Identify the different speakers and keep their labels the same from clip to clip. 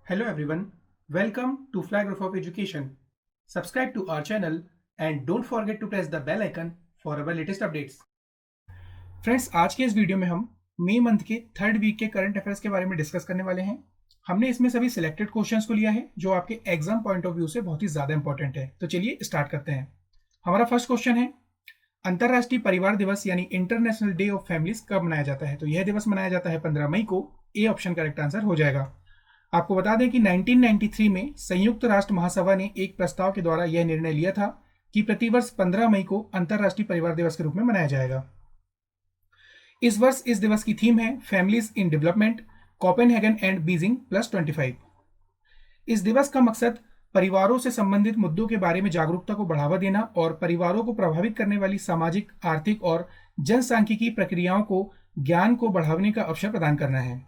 Speaker 1: Hello everyone, welcome to Flag Roof of Education. Subscribe to our channel and don't forget to press the bell icon for our latest updates. Friends, आज के इस video में हम मई month के third week के current affairs के बारे में डिस्कस करने वाले हैं। हमने इसमें सभी सिलेक्टेड क्वेश्चंस को लिया है जो आपके एग्जाम पॉइंट ऑफ व्यू से बहुत ही ज्यादा इंपॉर्टेंट है। तो चलिए स्टार्ट करते हैं। हमारा फर्स्ट क्वेश्चन है, अंतरराष्ट्रीय परिवार दिवस यानी इंटरनेशनल डे ऑफ फैमिलीज कब मनाया जाता है? तो यह दिवस मनाया जाता है 15 मई को। ए ऑप्शन करेक्ट आंसर हो जाएगा। आपको बता दें कि 1993 में संयुक्त राष्ट्र महासभा ने एक प्रस्ताव के द्वारा यह निर्णय लिया था कि प्रतिवर्ष 15 मई को अंतरराष्ट्रीय परिवार दिवस के रूप में मनाया जाएगा। इस वर्ष इस दिवस की थीम है families in development, Copenhagen and Beijing +25। इस दिवस का मकसद परिवारों से संबंधित मुद्दों के बारे में जागरूकता को बढ़ावा देना और परिवारों को प्रभावित करने वाली सामाजिक, आर्थिक और जनसांख्यिकी प्रक्रियाओं को ज्ञान को बढ़ाने का अवसर प्रदान करना है।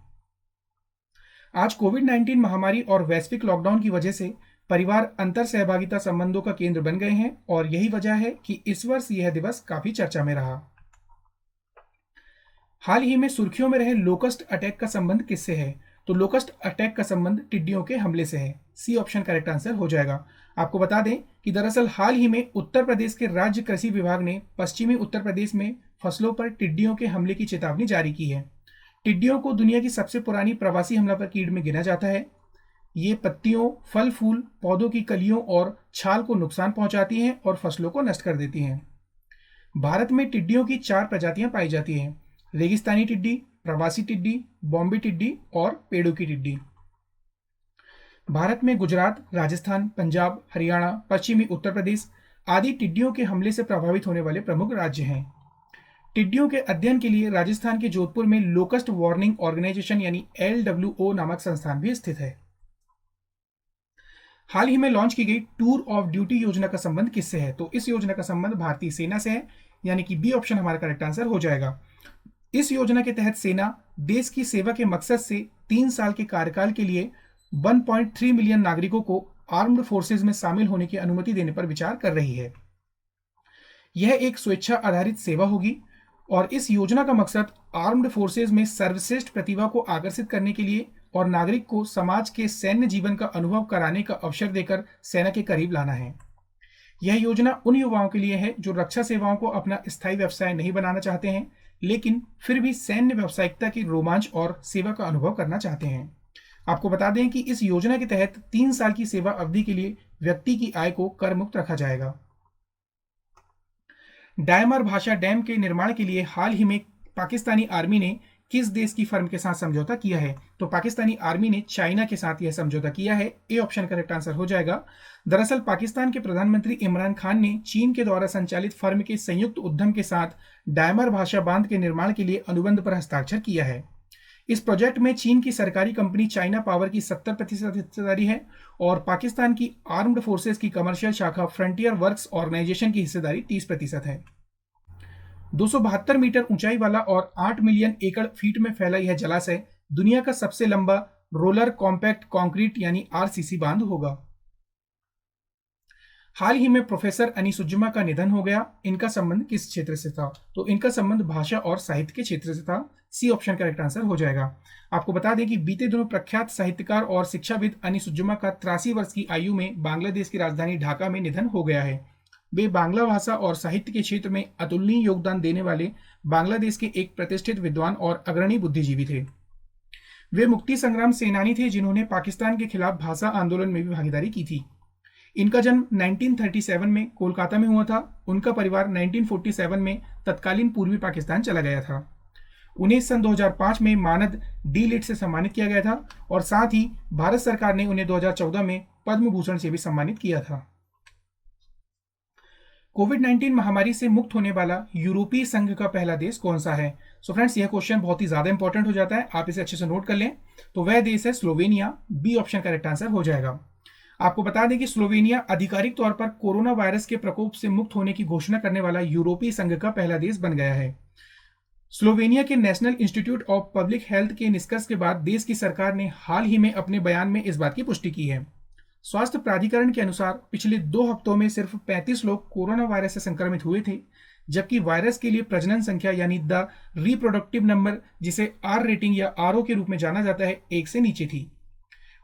Speaker 1: आज कोविड-19 महामारी और वैश्विक लॉकडाउन की वजह से परिवार अंतर सहभागिता संबंधों का केंद्र बन गए हैं और यही वजह है कि इस वर्ष यह दिवस काफी चर्चा में रहा। हाल ही में सुर्खियों में रहे लोकस्ट अटैक का संबंध किससे है? तो लोकस्ट अटैक का संबंध टिड्डियों के हमले से है। सी ऑप्शन करेक्ट आंसर हो जाएगा। आपको बता दें कि दरअसल हाल ही में उत्तर प्रदेश के राज्य कृषि विभाग ने पश्चिमी उत्तर प्रदेश में फसलों पर टिड्डियों के हमले की चेतावनी जारी की है। टिड्डियों को दुनिया की सबसे पुरानी प्रवासी हमलावर कीट में गिना जाता है। ये पत्तियों, फल फूल, पौधों की कलियों और छाल को नुकसान पहुंचाती हैं और फसलों को नष्ट कर देती हैं। भारत में टिड्डियों की 4 प्रजातियां पाई जाती हैं: रेगिस्तानी टिड्डी, प्रवासी टिड्डी, बॉम्बे टिड्डी और पेड़ों की टिड्डी। भारत में गुजरात, राजस्थान, पंजाब, हरियाणा, पश्चिमी उत्तर प्रदेश आदि टिड्डियों के हमले से प्रभावित होने वाले प्रमुख राज्य हैं। टिड्डियों के अध्ययन के लिए राजस्थान के जोधपुर में लोकस्ट वार्निंग ऑर्गेनाइजेशन यानी LWO नामक संस्थान भी स्थित है। हाल ही में लॉन्च की गई टूर ऑफ ड्यूटी योजना का संबंध किससे है? तो इस योजना का संबंध भारतीय सेना से है, यानी कि बी ऑप्शन हमारा करेक्ट आंसर हो जाएगा। इस योजना के तहत सेना देश की सेवा के मकसद से 3 साल के कार्यकाल के लिए 1.3 मिलियन नागरिकों को आर्म्ड फोर्सेज में शामिल होने की अनुमति देने पर विचार कर रही है। यह एक स्वेच्छा आधारित सेवा होगी और इस योजना का मकसद आर्म्ड फोर्सेज में सर्वश्रेष्ठ प्रतिभा को आकर्षित करने के लिए और नागरिक को समाज के सैन्य जीवन का अनुभव कराने का अवसर देकर सेना के करीब लाना है। यह योजना उन युवाओं के लिए है जो रक्षा सेवाओं को अपना स्थायी व्यवसाय नहीं बनाना चाहते हैं, लेकिन फिर भी सैन्य व्यावसायिकता की रोमांच और सेवा का अनुभव करना चाहते हैं। आपको बता दें कि इस योजना के तहत 3 साल की सेवा अवधि के लिए व्यक्ति की आय को कर मुक्त रखा जाएगा। डायमर भाषा डैम के निर्माण के लिए हाल ही में पाकिस्तानी आर्मी ने किस देश की फर्म के साथ समझौता किया है? तो पाकिस्तानी आर्मी ने चाइना के साथ यह समझौता किया है। ए ऑप्शन करेक्ट आंसर हो जाएगा। दरअसल पाकिस्तान के प्रधानमंत्री इमरान खान ने चीन के द्वारा संचालित फर्म के संयुक्त उद्यम के साथ डायमर भाषा बांध के निर्माण के लिए अनुबंध पर हस्ताक्षर किया है। इस प्रोजेक्ट में चीन की सरकारी कंपनी चाइना पावर की 70% हिस्सेदारी है और पाकिस्तान की आर्म्ड फोर्सेस की कमर्शियल शाखा फ्रंटियर वर्क्स ऑर्गेनाइजेशन की हिस्सेदारी 30% है। 272 मीटर ऊंचाई वाला और 8 मिलियन एकड़ फीट में फैला यह जलाशय दुनिया का सबसे लंबा रोलर कॉम्पैक्ट कंक्रीट यानी RCC बांध होगा। हाल ही में प्रोफेसर अनीसुज्जमा का निधन हो गया। इनका संबंध किस क्षेत्र से था? तो इनका संबंध भाषा और साहित्य के क्षेत्र से था। सी ऑप्शन करेक्ट आंसर हो जाएगा। आपको बता दें कि बीते दिनों प्रख्यात साहित्यकार और शिक्षाविद अनीसुज्जमा का 83 वर्ष की आयु में बांग्लादेश की राजधानी ढाका में निधन हो गया है। वे बांग्ला भाषा और साहित्य के क्षेत्र में अतुलनीय योगदान देने वाले बांग्लादेश के एक प्रतिष्ठित विद्वान और अग्रणी बुद्धिजीवी थे। वे मुक्ति संग्राम सेनानी थे जिन्होंने पाकिस्तान के खिलाफ भाषा आंदोलन में भी भागीदारी की थी। इनका जन्म 1937 में कोलकाता में हुआ था। उनका परिवार 1947 में तत्कालीन पूर्वी पाकिस्तान चला गया था। उन्हें सन 2005 में मानद D.Lit से सम्मानित किया गया था और साथ ही भारत सरकार ने उन्हें 2014 में पद्म भूषण से भी सम्मानित किया था। कोविड-19 महामारी से मुक्त होने वाला यूरोपीय संघ का पहला देश कौन सा है? सो फ्रेंड्स, यह क्वेश्चन बहुत ही ज्यादा इंपॉर्टेंट हो जाता है, आप इसे अच्छे से नोट कर लें। तो वह देश है Slovenia. B option correct answer हो जाएगा। आपको बता दें कि स्लोवेनिया आधिकारिक तौर पर कोरोना वायरस के प्रकोप से मुक्त होने की घोषणा करने वाला यूरोपीय संघ का पहला देश बन गया है। स्लोवेनिया के national institute of public health के निष्कर्ष के बाद देश की सरकार ने हाल ही में अपने बयान में इस बात की पुष्टि की है। स्वास्थ्य प्राधिकरण के अनुसार पिछले 2 हफ्तों में सिर्फ 35 लोग कोरोना वायरस से संक्रमित हुए थे, जबकि वायरस के लिए प्रजनन संख्या यानी द रिप्रोडक्टिव नंबर, जिसे R रेटिंग या RO के रूप में जाना जाता है, 1 से नीचे थी।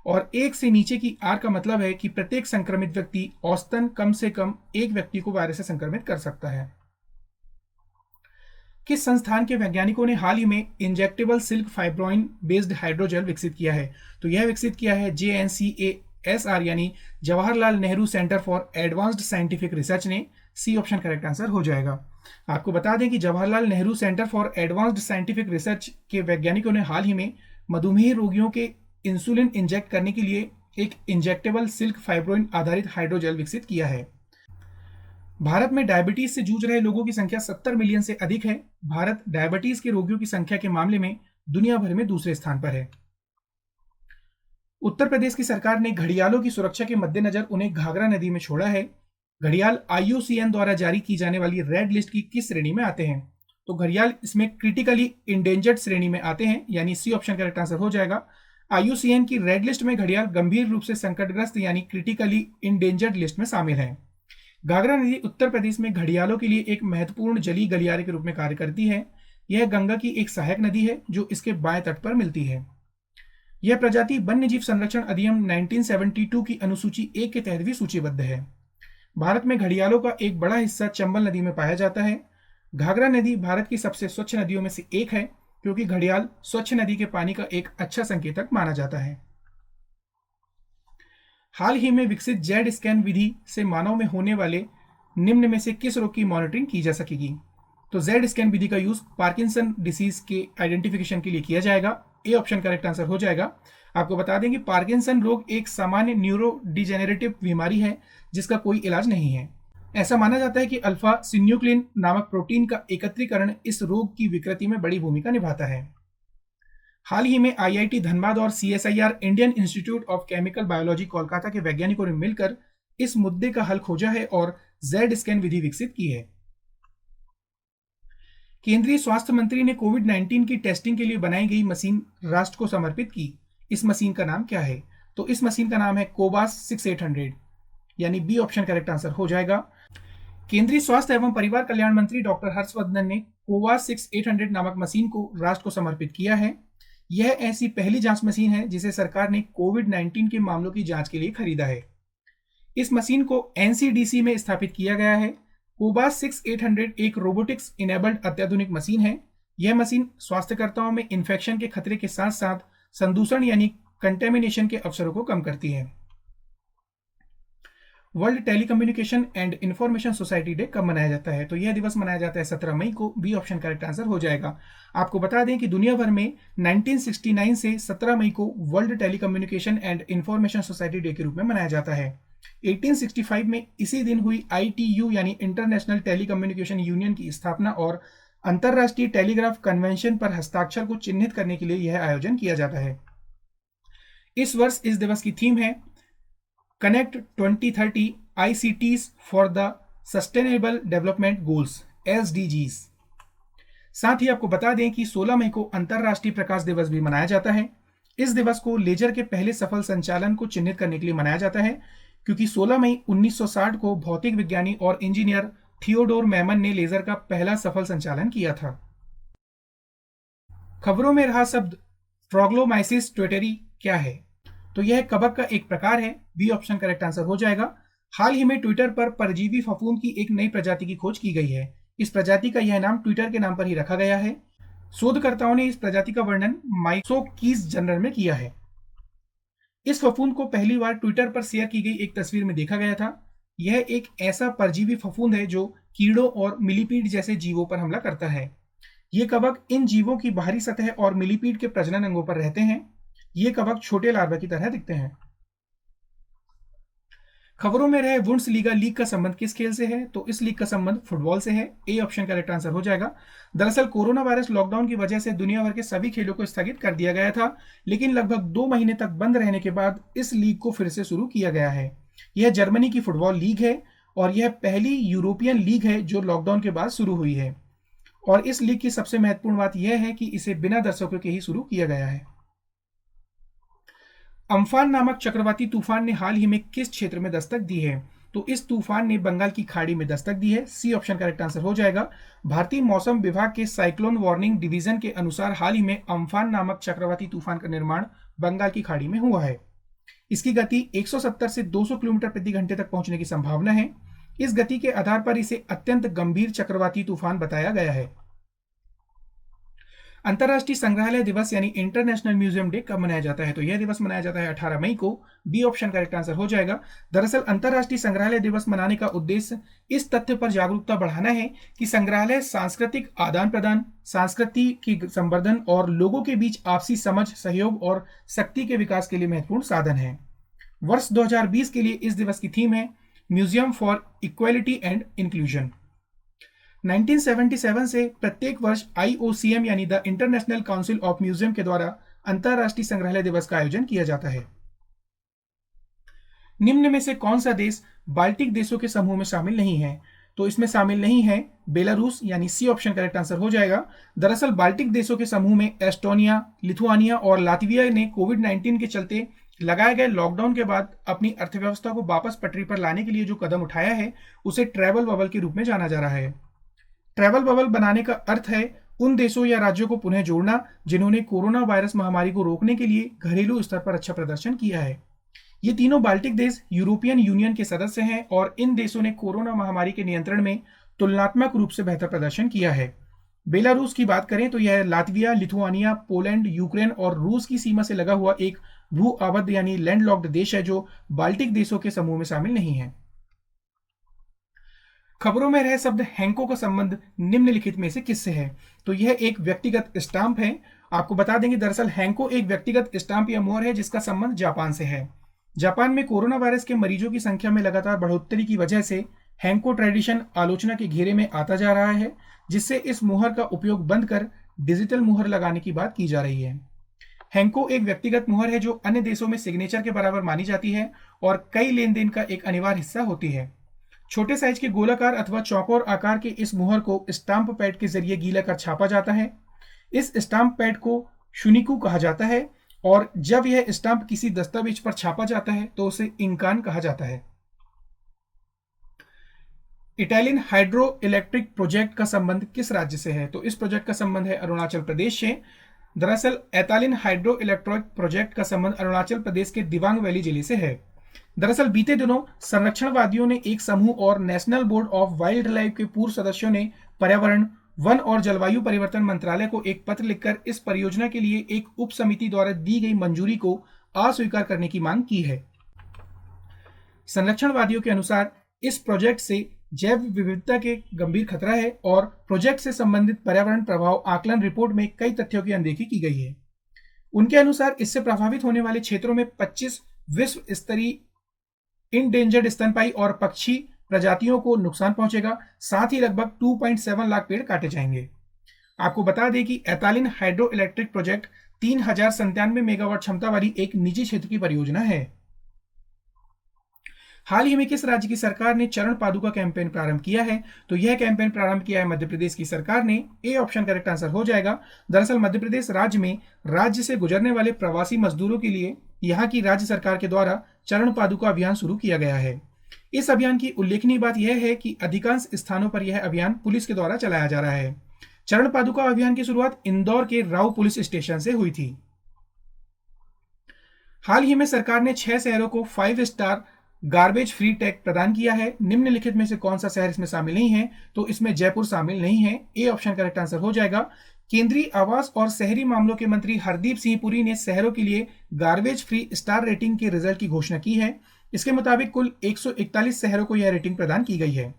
Speaker 1: और 1 से नीचे की आर का मतलब है कि प्रत्येक संक्रमित व्यक्ति औसतन कम से कम एक व्यक्ति को वायरस से संक्रमित कर सकता है। किस संस्थान के वैज्ञानिकों ने हाल ही में injectable silk fibroin based hydrogel विकसित किया है? तो यह विकसित किया है JNCASR यानी Jawaharlal Nehru centre for advanced scientific research ने। सी ऑप्शन करेक्ट आंसर हो जाएगा। आपको बता दें कि Jawaharlal Nehru centre for advanced scientific research के वैज्ञानिकों ने हाल ही में मधुमेह रोगियों के इंसुलिन इंजेक्ट करने के लिए एक इंजेक्टेबल सिल्क फाइब्रोइन आधारित हाइड्रोजेल विकसित किया है। भारत में डायबिटीज से जूझ रहे लोगों की संख्या 70 मिलियन से अधिक है। भारत डायबिटीज के रोगियों की संख्या के मामले में दुनिया भर में दूसरे स्थान पर है। उत्तर प्रदेश की सरकार ने घड़ियालों की सुरक्षा के मद्देनजर उन्हें घाघरा नदी में छोड़ा है। घड़ियाल IUCN द्वारा जारी की जाने वाली रेड लिस्ट की किस श्रेणी में आते हैं? तो घड़ियाल इसमें क्रिटिकली इंडेंजर्ड श्रेणी में आते हैं, यानी सी ऑप्शन करेक्ट आंसर हो जाएगा। IUCN की रेड लिस्ट में घड़ियाल गंभीर रूप से संकटग्रस्त यानी क्रिटिकली इंडेंजर्ड लिस्ट में शामिल है। घाघरा नदी उत्तर प्रदेश में घड़ियालों के लिए एक महत्वपूर्ण जलीय गलियारे के रूप में कार्य करती है। यह गंगा की एक सहायक नदी है जो इसके बाएं तट पर मिलती है। यह प्रजाति वन्यजीव संरक्षण अधिनियम 1972 की अनुसूची 1 के तहत भी सूचीबद्ध है। भारत में घड़ियालों का एक बड़ा हिस्सा चंबल नदी में पाया जाता है। घाघरा नदी भारत की सबसे स्वच्छ नदियों में से एक है, क्योंकि घड़ियाल स्वच्छ नदी के पानी का एक अच्छा संकेतक माना जाता है। हाल ही में विकसित जेड स्कैन विधि से मानव में होने वाले निम्न में से किस रोग की मॉनिटरिंग की जा सकेगी? तो जेड स्कैन विधि का यूज पार्किंसन डिसीज के आइडेंटिफिकेशन के लिए किया जाएगा। ए ऑप्शन करेक्ट आंसर हो जाएगा। आपको बता दें कि पार्किंसन रोग एक सामान्य न्यूरो डिजेनरेटिव बीमारी है जिसका कोई इलाज नहीं है। ऐसा माना जाता है कि अल्फा सिन्यूक्लिन नामक प्रोटीन का एकत्रीकरण इस रोग की विकृति में बड़ी भूमिका निभाता है। हाल ही में IIT धनबाद और CSIR Indian institute of chemical biology Kolkata के वैज्ञानिकों ने मिलकर इस मुद्दे का हल खोजा है और जेड स्कैन विधि विकसित की है। केंद्रीय स्वास्थ्य मंत्री ने कोविड-19 की टेस्टिंग के लिए बनाई गई मशीन राष्ट्र को समर्पित की। इस मशीन का नाम क्या है? तो इस मशीन का नाम है कोवास 6800, यानी बी ऑप्शन करेक्ट आंसर हो जाएगा। केंद्रीय स्वास्थ्य एवं परिवार कल्याण मंत्री डॉक्टर हर्षवर्धन ने कोवास 6800 नामक मशीन को राष्ट्र को समर्पित किया है। यह ऐसी पहली जांच मशीन है जिसे सरकार ने कोविड-19 के मामलों की जांच के लिए खरीदा है। इस मशीन को NCDC में स्थापित किया गया है। कोवास 6800 एक रोबोटिक्स इनेबल्ड अत्याधुनिक मशीन है। यह मशीन स्वास्थ्यकर्ताओं में इन्फेक्शन के खतरे के साथ साथ संदूषण यानी कंटेमिनेशन के अवसरों को कम करती है। World telecommunication and information society day कब मनाया जाता है? तो यह दिवस मनाया जाता है 17 मई को। बी ऑप्शन करेक्ट आंसर हो जाएगा। आपको बता दें कि दुनिया भर में 1969 से 17 मई को world telecommunication and information society day के रूप में मनाया जाता है। 1865 में इसी दिन हुई ITU यानी इंटरनेशनल टेलीकम्युनिकेशन यूनियन की स्थापना और अंतरराष्ट्रीय टेलीग्राफ कन्वेंशन पर हस्ताक्षर को चिन्हित करने के लिए यह आयोजन किया जाता है। इस वर्ष इस दिवस की थीम है connect 2030 ICTs for the sustainable development goals SDGs। साथ ही आपको बता दें कि 16 मई को अंतरराष्ट्रीय प्रकाश दिवस भी मनाया जाता है। इस दिवस को लेजर के पहले सफल संचालन को चिन्हित करने के लिए मनाया जाता है, क्योंकि 16 मई 1960 को भौतिक विज्ञानी और इंजीनियर थियोडोर मैमन ने लेजर का पहला सफल संचालन किया था। खबरों में रहा शब्द ट्रोग्लोमाइसिस ट्विटेरी क्या है? तो यह कवक का एक प्रकार है। बी ऑप्शन करेक्ट आंसर हो जाएगा। हाल ही में ट्विटर पर परजीवी फफूंद की एक नई प्रजाति की खोज की गई है। इस प्रजाति का यह नाम ट्विटर के नाम पर ही रखा गया है। शोधकर्ताओं ने इस प्रजाति का वर्णन माइसोकीज जर्नल में किया है। इस फफूंद को पहली बार ट्विटर पर शेयर की गई एक तस्वीर में देखा गया था। यह एक ऐसा परजीवी फफूंद है जो कीड़ों और मिलीपीड जैसे जीवों पर हमला करता है। ये कवक इन जीवों की बाहरी सतह और मिलीपीड के प्रजनन अंगों पर रहते हैं। ये कवक छोटे लार्वा की तरह दिखते हैं। खबरों में रहे बुंडसलीगा लीग का संबंध किस खेल से है? तो इस लीग का संबंध फुटबॉल से है। ए ऑप्शन करेक्ट आंसर हो जाएगा। दरअसल कोरोना वायरस लॉकडाउन की वजह से दुनिया भर के सभी खेलों को स्थगित कर दिया गया था, लेकिन लगभग 2 महीने तक बंद रहने के बाद इस लीग को फिर से शुरू किया गया है। यह जर्मनी की फुटबॉल लीग है और यह पहली यूरोपियन लीग है जो लॉकडाउन के बाद शुरू हुई है। और इस लीग की सबसे महत्वपूर्ण बात यह है कि इसे बिना दर्शकों के ही शुरू किया गया है। अम्फान नामक चक्रवाती तूफान ने हाल ही में किस क्षेत्र में दस्तक दी है? तो इस तूफान ने बंगाल की खाड़ी में दस्तक दी है। सी ऑप्शन करेक्ट आंसर हो जाएगा। भारतीय मौसम विभाग के साइक्लोन वार्निंग डिवीजन के अनुसार हाल ही में अम्फान नामक चक्रवाती तूफान का निर्माण बंगाल की खाड़ी में हुआ है। इसकी गति 170 से 200 किलोमीटर प्रति घंटे तक पहुंचने की संभावना है। इस गति के आधार पर इसे अत्यंत गंभीर चक्रवाती तूफान बताया गया है। अंतर्राष्ट्रीय संग्रहालय दिवस यानी इंटरनेशनल म्यूजियम डे कब मनाया जाता है? तो यह दिवस मनाया जाता है 18 मई को। बी ऑप्शन करेक्ट आंसर हो जाएगा। दरअसल अंतर्राष्ट्रीय संग्रहालय दिवस मनाने का उद्देश्य इस तथ्य पर जागरूकता बढ़ाना है कि संग्रहालय सांस्कृतिक आदान प्रदान, संस्कृति की संवर्धन और लोगों के बीच आपसी समझ, सहयोग और शक्ति के विकास के लिए महत्वपूर्ण साधन है। वर्ष 2020 के लिए इस दिवस की थीम है museum for equality and inclusion. 1977 से प्रत्येक वर्ष IOCM यानी the international council of museum के द्वारा अंतरराष्ट्रीय संग्रहालय दिवस का आयोजन किया जाता है। निम्न में से कौन सा देश बाल्टिक देशों के समूह में शामिल नहीं है? तो इसमें शामिल नहीं है बेलारूस, यानी सी ऑप्शन करेक्ट आंसर हो जाएगा। दरअसल बाल्टिक देशों के समूह में एस्टोनिया, लिथुआनिया और लातविया ने कोविड-19 के चलते लगाए गए लॉकडाउन के बाद अपनी अर्थव्यवस्था को वापस पटरी पर लाने के लिए जो कदम उठाया है उसे ट्रैवल बबल के रूप में जाना जा रहा है। ट्रैवल बबल बनाने का अर्थ है उन देशों या राज्यों को पुनः जोड़ना जिन्होंने कोरोना वायरस महामारी को रोकने के लिए घरेलू स्तर पर अच्छा प्रदर्शन किया है। ये तीनों बाल्टिक देश यूरोपियन यूनियन के सदस्य हैं और इन देशों ने कोरोना महामारी के नियंत्रण में तुलनात्मक रूप से बेहतर प्रदर्शन किया है। बेलारूस की बात करें तो यह लातविया, लिथुआनिया, पोलैंड, यूक्रेन और रूस की सीमा से लगा हुआ एक भू आबद्ध यानी लैंडलॉक्ड देश है जो बाल्टिक देशों के समूह में शामिल नहीं है। खबरों में रहे शब्द हैंको का संबंध निम्नलिखित में से किससे है? तो यह एक व्यक्तिगत स्टाम्प है। आपको बता देंगे दरअसल हैंको एक व्यक्तिगत स्टाम्प या मोहर है जिसका संबंध जापान से है। जापान में कोरोना वायरस के मरीजों की संख्या में लगातार बढ़ोतरी की वजह से हैंको ट्रेडिशन आलोचना के घेरे में आता जा रहा है, जिससे इस मोहर का उपयोग बंद कर डिजिटल मोहर लगाने की बात की जा रही है। हैंको एक व्यक्तिगत मोहर है जो अन्य देशों में सिग्नेचर के बराबर मानी जाती है और कई लेन देन का एक अनिवार्य हिस्सा होती है। छोटे साइज के गोलाकार अथवा चौकोर आकार के इस मोहर को स्टाम्प पैड के जरिए गीला कर छापा जाता है। इस स्टाम्प पैड को शुनिकू कहा जाता है और जब यह स्टाम्प किसी दस्तावेज पर छापा जाता है तो उसे इंकान कहा जाता है। इटालियन हाइड्रो इलेक्ट्रिक प्रोजेक्ट का संबंध किस राज्य से है? तो इस प्रोजेक्ट का संबंध है अरुणाचल प्रदेश से। दरअसल एतालिन हाइड्रो इलेक्ट्रिक प्रोजेक्ट का संबंध अरुणाचल प्रदेश के दिबांग वैली जिले से है। दरअसल बीते दिनों संरक्षणवादियों ने एक समूह और national board of wild life के पूर्व सदस्यों ने पर्यावरण, वन और जलवायु परिवर्तन मंत्रालय को एक पत्र लिखकर इस परियोजना के लिए एक उप समिति द्वारा दी गई मंजूरी को अस्वीकार करने की मांग की है। संरक्षणवादियों के अनुसार इस प्रोजेक्ट से जैव विविधता के गंभीर खतरा है और प्रोजेक्ट से संबंधित पर्यावरण प्रभाव आकलन रिपोर्ट में कई तथ्यों की अनदेखी की गई है। उनके अनुसार इससे प्रभावित होने वाले क्षेत्रों में 25 विश्व स्तरीय इंडेंजर्ड स्तनपायी और पक्षी प्रजातियों को नुकसान पहुंचेगा, साथ ही लगभग 2.7 लाख पेड़ काटे जाएंगे। आपको बता दें कि एतालिन हाइड्रो इलेक्ट्रिक प्रोजेक्ट 3097 मेगावाट क्षमता वाली एक निजी क्षेत्र की परियोजना है। हाल ही में किस राज्य की सरकार ने चरण पादुका कैंपेन प्रारंभ किया है? तो यह कैंपेन प्रारंभ किया है मध्य प्रदेश की सरकार ने। ए ऑप्शन करेक्ट आंसर हो जाएगा। दरअसल मध्य प्रदेश राज्य में राज्य से गुजरने वाले प्रवासी मजदूरों के लिए यहाँ की राज्य सरकार के द्वारा चरण पादुका अभियान शुरू किया गया है। इस अभियान की उल्लेखनीय बात यह है कि अधिकांश स्थानों पर यह अभियान पुलिस के द्वारा चलाया जा रहा है। चरण पादुका अभियान की शुरुआत इंदौर के राव पुलिस स्टेशन से हुई थी। हाल ही में सरकार ने 6 शहरों को 5 स्टार गार्बेज फ्री टैग प्रदान किया है। निम्नलिखित में से कौन सा शहर इसमें शामिल नहीं है? तो इसमें जयपुर शामिल नहीं है। ए ऑप्शन करेक्ट आंसर हो जाएगा। केंद्रीय आवास और शहरी मामलों के मंत्री हरदीप सिंह पुरी ने शहरों के लिए गार्बेज फ्री स्टार रेटिंग के रिजल्ट की घोषणा की है। इसके मुताबिक कुल 141 शहरों को यह रेटिंग प्रदान की गई है।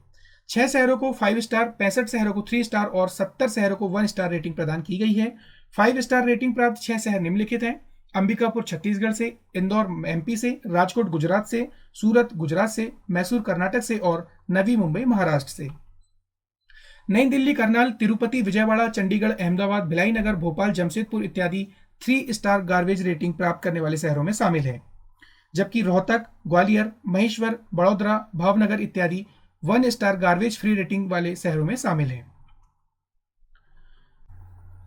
Speaker 1: 6 शहरों को 5 स्टार, 65 शहरों को 3 स्टार और 70 शहरों को 1 स्टार रेटिंग प्रदान की गई है। 5 स्टार रेटिंग प्राप्त 6 शहर निम्नलिखित हैं: अंबिकापुर छत्तीसगढ़ से, इंदौर एमपी से, राजकोट गुजरात से, सूरत गुजरात से, मैसूर कर्नाटक से और नवी मुंबई महाराष्ट्र से। नई दिल्ली, करनाल, तिरुपति, विजयवाड़ा, चंडीगढ़, अहमदाबाद, भिलाई नगर, भोपाल, जमशेदपुर इत्यादि 3 स्टार गार्बेज रेटिंग प्राप्त करने वाले शहरों में शामिल है, जबकि रोहतक, ग्वालियर, महेश्वर, बड़ोदरा, भावनगर इत्यादि 1 स्टार गार्बेज फ्री रेटिंग वाले शहरों में शामिल है।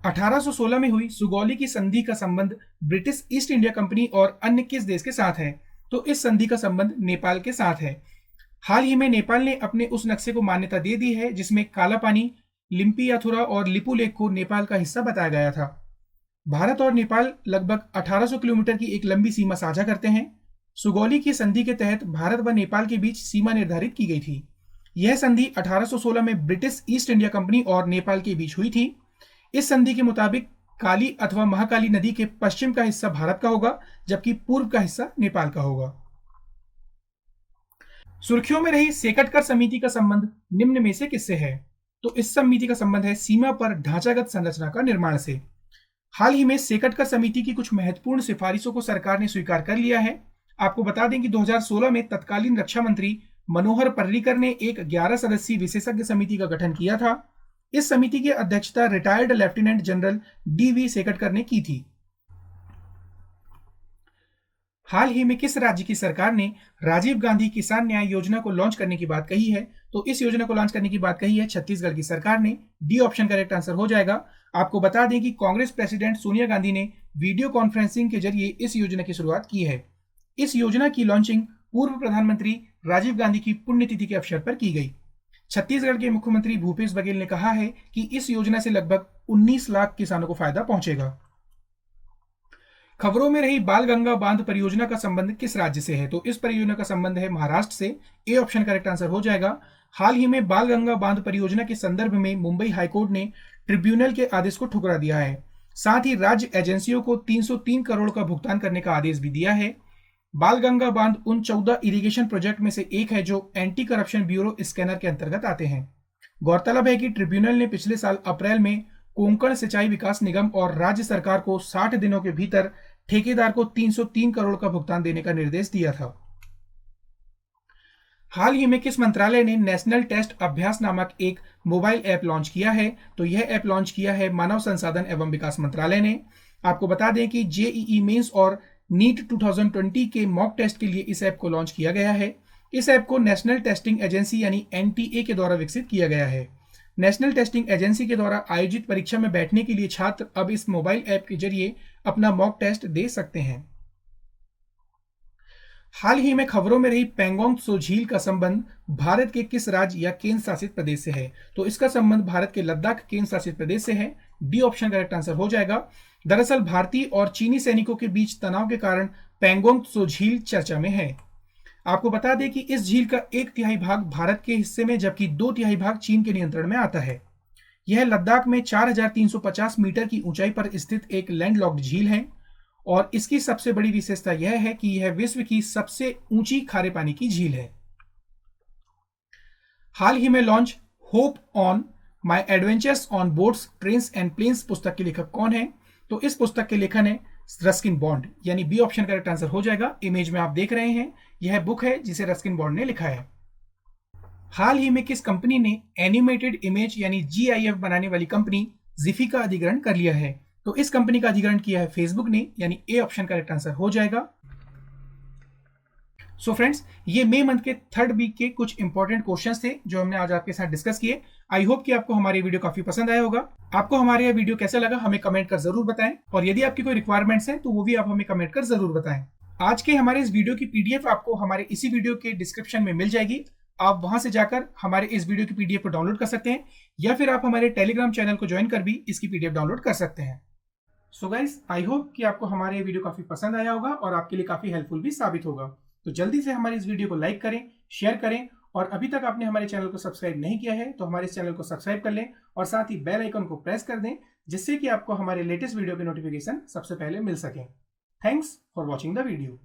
Speaker 1: 1816 में हुई सुगौली की संधि का संबंध ब्रिटिश ईस्ट इंडिया कंपनी और अन्य किस देश के साथ है? तो इस संधि का संबंध नेपाल के साथ है। हाल ही में नेपाल ने अपने उस नक्शे को मान्यता दे दी है जिसमें काला पानी, लिम्पियाथुरा और लिपू लेक को नेपाल का हिस्सा बताया गया था। भारत और नेपाल लगभग 1800 किलोमीटर की एक लंबी सीमा साझा करते हैं। सुगौली की संधि के तहत भारत व नेपाल के बीच सीमा निर्धारित की गई थी। यह संधि 1816 में ब्रिटिश ईस्ट इंडिया कंपनी और नेपाल के बीच हुई थी। इस संधि के मुताबिक काली अथवा महाकाली नदी के पश्चिम का हिस्सा भारत का होगा, जबकि पूर्व का हिस्सा नेपाल का होगा। सुर्खियों में रही सेकटकर समिति का संबंध निम्न में से किससे है? तो इस समिति का संबंध है सीमा पर ढांचागत संरचना का निर्माण से। हाल ही में सेकटकर समिति की कुछ महत्वपूर्ण सिफारिशों को सरकार ने स्वीकार कर लिया है। आपको बता दें कि 2016 में तत्कालीन रक्षा मंत्री मनोहर पर्रिकर ने एक 11 सदस्यीय विशेषज्ञ समिति का गठन किया था। इस समिति की अध्यक्षता रिटायर्ड लेफ्टिनेंट जनरल डी.वी. सेकटकर ने की थी। हाल ही में किस राज्य की सरकार ने राजीव गांधी किसान न्याय योजना को लॉन्च करने की बात कही है? तो इस योजना को लॉन्च करने की बात कही है छत्तीसगढ़ की सरकार ने। डी ऑप्शन करेक्ट आंसर हो जाएगा। आपको बता दें कि कांग्रेस प्रेसिडेंट सोनिया गांधी ने वीडियो कॉन्फ्रेंसिंग के जरिए इस योजना की शुरुआत की है। इस योजना की लॉन्चिंग पूर्व प्रधानमंत्री राजीव गांधी की पुण्यतिथि के अवसर पर की गई। छत्तीसगढ़ के मुख्यमंत्री भूपेश बघेल ने कहा है कि इस योजना से लगभग 19 लाख किसानों को फायदा पहुंचेगा। खबरों में रही बाल गंगा बांध परियोजना का संबंध किस राज्य से है? तो इस परियोजना का संबंध है महाराष्ट्र से। ए ऑप्शन करेक्ट आंसर हो जाएगा। हाल ही में बाल गंगा बांध परियोजना के संदर्भ में मुंबई हाईकोर्ट ने ट्रिब्यूनल के आदेश को ठुकरा दिया है। साथ ही राज्य एजेंसियों को 303 करोड़ का भुगतान करने का आदेश भी दिया है। बाल गंगा बांध उन 14 इरिगेशन प्रोजेक्ट में से एक है जो एंटी करप्शन ब्यूरो स्कैनर के अंतर्गत आते हैं। गौरतलब है कि ट्रिब्यूनल ने पिछले साल अप्रैल में कोंकण सिंचाई विकास निगम और राज्य सरकार को 60 दिनों के भीतर ठेकेदार को 303 करोड़ का भुगतान देने का निर्देश दिया था। हाल ही में किस मंत्रालय ने नेशनल टेस्ट अभ्यास नामक एक मोबाइल ऐप लॉन्च किया है? तो यह ऐप लॉन्च किया है मानव संसाधन एवं विकास मंत्रालय ने। आपको बता दें कि जेईई मेंस और नीट 2020 के मॉक टेस्ट के लिए इस ऐप को लॉन्च किया गया है। इस ऐप को नेशनल टेस्टिंग एजेंसी यानी एनटीए के द्वारा विकसित किया गया है। नेशनल टेस्टिंग एजेंसी के द्वारा आयोजित परीक्षा में बैठने के लिए छात्र अब इस मोबाइल ऐप के जरिए अपना मॉक टेस्ट दे सकते हैं। हाल ही में खबरों में रही पैंगोंग त्सो झील का संबंध भारत के किस राज्य या केंद्र शासित प्रदेश से है? तो इसका संबंध भारत के लद्दाख केंद्र शासित प्रदेश से है। डी ऑप्शन करेक्ट आंसर हो जाएगा। दरअसल भारतीय और चीनी सैनिकों के बीच तनाव के कारण पैंगोंग त्सो झील चर्चा में है। आपको बता दें कि इस झील का 1/3 भाग भारत के हिस्से में जबकि 2/3 भाग चीन के नियंत्रण में आता है। यह लद्दाख में 4350 मीटर की ऊंचाई पर स्थित एक लैंडलॉक्ड झील है और इसकी सबसे बड़ी विशेषता यह है कि यह विश्व की सबसे ऊंची खारे पानी की झील है। हाल ही में launch hop on my adventures on boats trains and planes पुस्तक के लेखक कौन है? तो इस पुस्तक के लेखन है रस्किन बॉन्ड, यानी बी ऑप्शन करेक्ट आंसर हो जाएगा। इमेज में आप देख रहे हैं यह बुक है जिसे रस्किन बॉन्ड ने लिखा है। हाल ही में किस कंपनी ने एनिमेटेड इमेज यानी जीआईएफ बनाने वाली कंपनी जिफी का अधिग्रहण कर लिया है? तो इस कंपनी का अधिग्रहण किया है फेसबुक ने, यानी ए ऑप्शन करेक्ट आंसर हो जाएगा। सो फ्रेंड्स, ये मई मंथ के 3rd वीक के कुछ इंपॉर्टेंट क्वेश्चंस थे जो हमने आज आपके साथ डिस्कस किए। आई होप कि आपको हमारी वीडियो काफी पसंद आया होगा। आपको हमारे यह वीडियो कैसा लगा हमें कमेंट कर जरूर बताएं और यदि आपकी कोई रिक्वायरमेंट्स हैं तो वो भी आप हमें कमेंट कर जरूर बताएं। आज के हमारे इस वीडियो की पीडीएफ आपको हमारे इसी वीडियो के डिस्क्रिप्शन में मिल जाएगी। आप वहां से जाकर हमारे इस वीडियो की पीडीएफ को डाउनलोड कर सकते हैं या फिर आप हमारे टेलीग्राम चैनल को ज्वाइन कर भी इसकी पीडीएफ डाउनलोड कर सकते हैं। सो गाइस, आई होप कि आपको हमारे वीडियो काफी पसंद आया होगा और आपके लिए काफी हेल्पफुल भी साबित होगा। तो जल्दी से हमारे इस वीडियो को लाइक करें, शेयर करें और अभी तक आपने हमारे चैनल को सब्सक्राइब नहीं किया है तो हमारे इस चैनल को सब्सक्राइब कर लें और साथ ही बेल आइकन को प्रेस कर दें जिससे कि आपको हमारे लेटेस्ट वीडियो के नोटिफिकेशन सबसे पहले मिल सके। Thanks for watching the video.